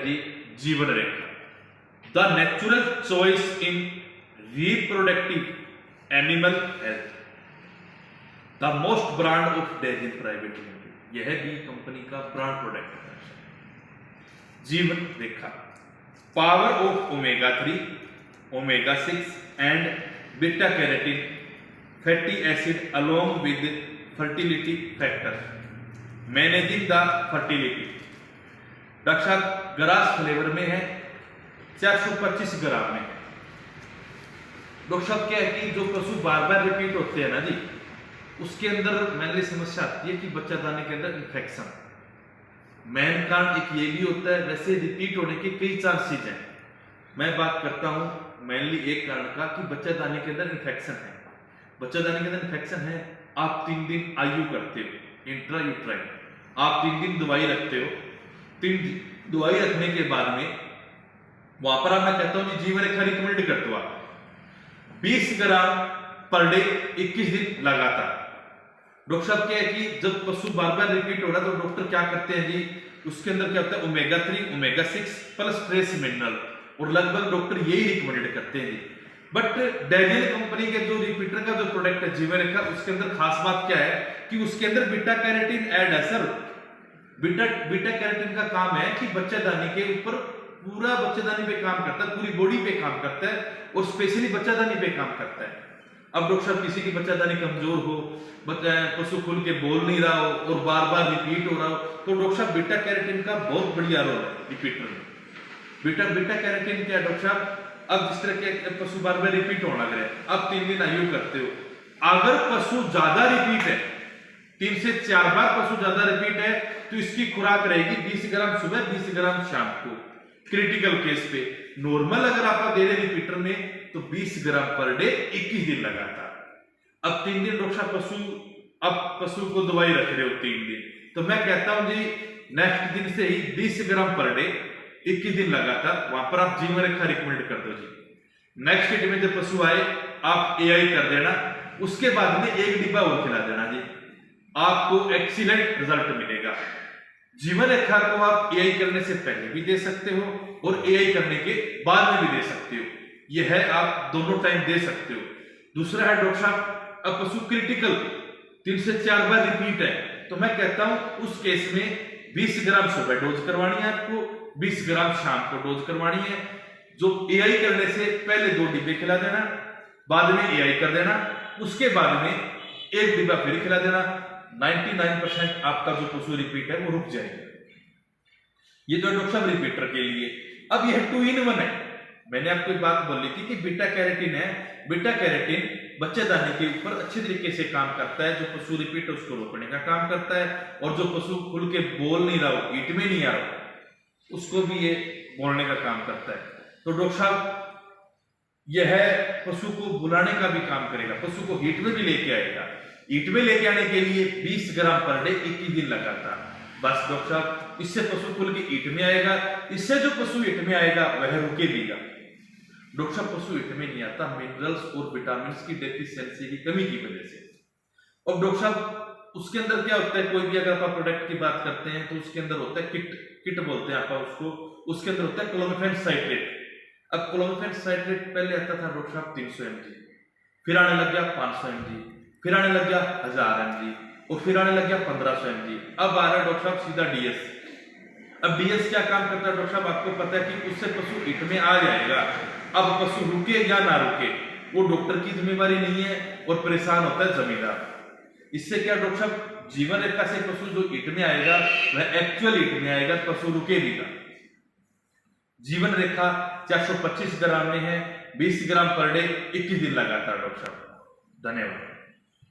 Ji Jeevan Rekha. The natural choice in reproductive animal health, the most brand of Dezin private limited, यह भी कंपनी का brand product है। Jeevan Rekha, power of omega 3, omega 6 and beta carotene fatty acid along with fertility factor, managing the fertility. Doctor साहब grass flavour में है, 425 ग्राम में है। डॉक्टर साहब क्या है कि जो पशु बार बार रिपीट होते हैं ना जी, उसके अंदर मेनली समस्या आती है कि बच्चादानी के अंदर इन्फेक्शन। मेन कारण एक ये भी होता है, वैसे रिपीट होने के कई चांसेस हैं। मैं बात करता हूं मेनली एक कारण का कि बच्चादानी के अंदर इन्फेक्शन है। बच्चादानी के अंदर इन्फेक्शन है, आप 3 दिन आयु करते हो इंट्रा यूट्राइन, आप 3 दिन दवाई रखते हो, 3 दिन दवाई रखने के बाद में वहां पर मैं कहता हूं जीवन रेखा रिकमेंड करते हो आप 20 ग्राम पर डे 21 दिन लगातार। डॉक्टर साहब क्या है कि जब पशु बार बार रिपीट हो रहा है तो डॉक्टर क्या करते हैं जी, उसके अंदर क्या होता है omega 3, omega 6 plus trace mineral, और लगभग डॉक्टर यही रिकमेंड करते हैं जी। बट डेनियल कंपनी के जो रिपीटर का जो प्रोडक्ट है जीवन रेखा, उसके अंदर खास बात क्या है कि उसके अंदर बीटा कैरोटीन ऐड है सर। बीटा कैरोटीन का काम है कि बच्चादानी के ऊपर, पूरा बच्चादानी पे काम करता है, पूरी बॉडी पे काम करता है और स्पेशली बच्चादानी पे काम करता है। अब डॉक्टर साहब किसी की बच्चादानी कमजोर हो, पशु खुल के बोल नहीं रहा हो और बार बार रिपीट हो रहा हो, तो डॉक्टर साहब बीटा कैरोटीन का बहुत बढ़िया रोल है रिपीटर में। बीटा कैरोटीन क्या है डॉक्टर साहब, अब जिस तरह के पशु बार बार रिपीट होने लग रहे हैं, अब 3 दिन आयु करते हो, अगर पशु ज्यादा रिपीट है, 3 से 4 बार पशु ज्यादा रिपीट है, तो इसकी खुराक रहेगी 20 ग्राम सुबह, 20 ग्राम शाम को। क्रिटिकल केस पे नॉर्मल अगर आप दे रहे रिपीटर में तो 20 ग्राम पर डे 21 दिन लगातार। अब 3 दिन डॉक्टर साहब पशु को दवाई रख रहे हो 3 दिन, तो मैं कहता हूं जी नेक्स्ट दिन से ही 20 ग्राम पर डे 21 दिन लगातार, वहां पर आप जीवन रेखा रिकमेंड कर दो जी। नेक्स्ट डे में जब पशु आए आप एआई कर देना, उसके बाद में 1 डिब्बा और खिला देना जी, आपको एक्सीलेंट रिजल्ट मिलेगा। जीवन रेखा को आप एआई करने से पहले भी दे सकते हो और एआई करने के बाद में भी दे सकते हो, यह है आप दोनों टाइम दे सकते हो। दूसरा है डॉक्टर साहब अब पशु क्रिटिकल 3 से 4 बार रिपीट है, तो मैं कहता हूं उस केस में 20 ग्राम सुबह डोज करवानी है आपको, 20 ग्राम शाम को डोज करवानी है। जो एआई करने से पहले 2 डिब्बे खिला देना, बाद में एआई कर देना, उसके बाद में 1 डिब्बा फिर खिला देना, 99% आपका जो पशु रिपीट है वो रुक जाएगा। ये तो डॉक्टर साहब रिपीटर के लिए। अब यह 2 in 1 है। मैंने आपको एक बात बोली थी कि बीटा कैरोटीन है, बीटा कैरोटीन बच्चेदानी के ऊपर अच्छे तरीके से काम करता है, जो पशु रिपीट उसको रोकने का काम करता है, और जो पशु खुल के बोल नहीं रहा हो, ईट में नहीं आ रहा उसको भी ये बोलने का काम करता है। तो डॉक्टर साहब यह पशु को बुलाने का भी काम करेगा, पशु को हीट में भी लेके आएगा। हीट में लेके आने के लिए 20 ग्राम पर डे 21 दिन लगातार, बस डॉक्टर साहब इससे पशु खुल के ईट में आएगा, इससे जो पशु ईट में आएगा वह रुकेगा। डॉक्टर साहब पशु ईट में नहीं आता मिनरल्स और विटामिन की डेफिशिएंसी की कमी की वजह से। और डॉक्टर साहब उसके अंदर क्या होता है, कोई भी अगर आप प्रोडक्ट की बात करते हैं तो उसके अंदर होता है किट बोलते हैं आप उसको, उसके अंदर होता है क्लोमिफेन साइट्रेट। अब क्लोमिफेन साइट्रेट पहले आता था डॉक्टर साहब 300 mg, फिर आने लग गया 500 mg, फिर आने लग गया 1000 mg, और फिर आने लग गया 1500 mg, अब आ रहा है डॉक्टर साहब सीधा डीएस। अब डीएस क्या काम करता है डॉक्टर साहब, आपको पता है कि उससे पशु ईट में आ जाएगा। अब पशु रुके या ना रुके वो डॉक्टर की जिम्मेवारी नहीं है, और परेशान होता है जमींदार। इससे क्या डॉक्टर साहब जीवन रेखा से पशु जो ईट में आएगा वह एक्चुअल ईट में आएगा, पशु रुकेगा। जीवन रेखा 425 ग्राम में है, 20 ग्राम पर डे 21 दिन लगातार डॉक्टर साहब। धन्यवाद।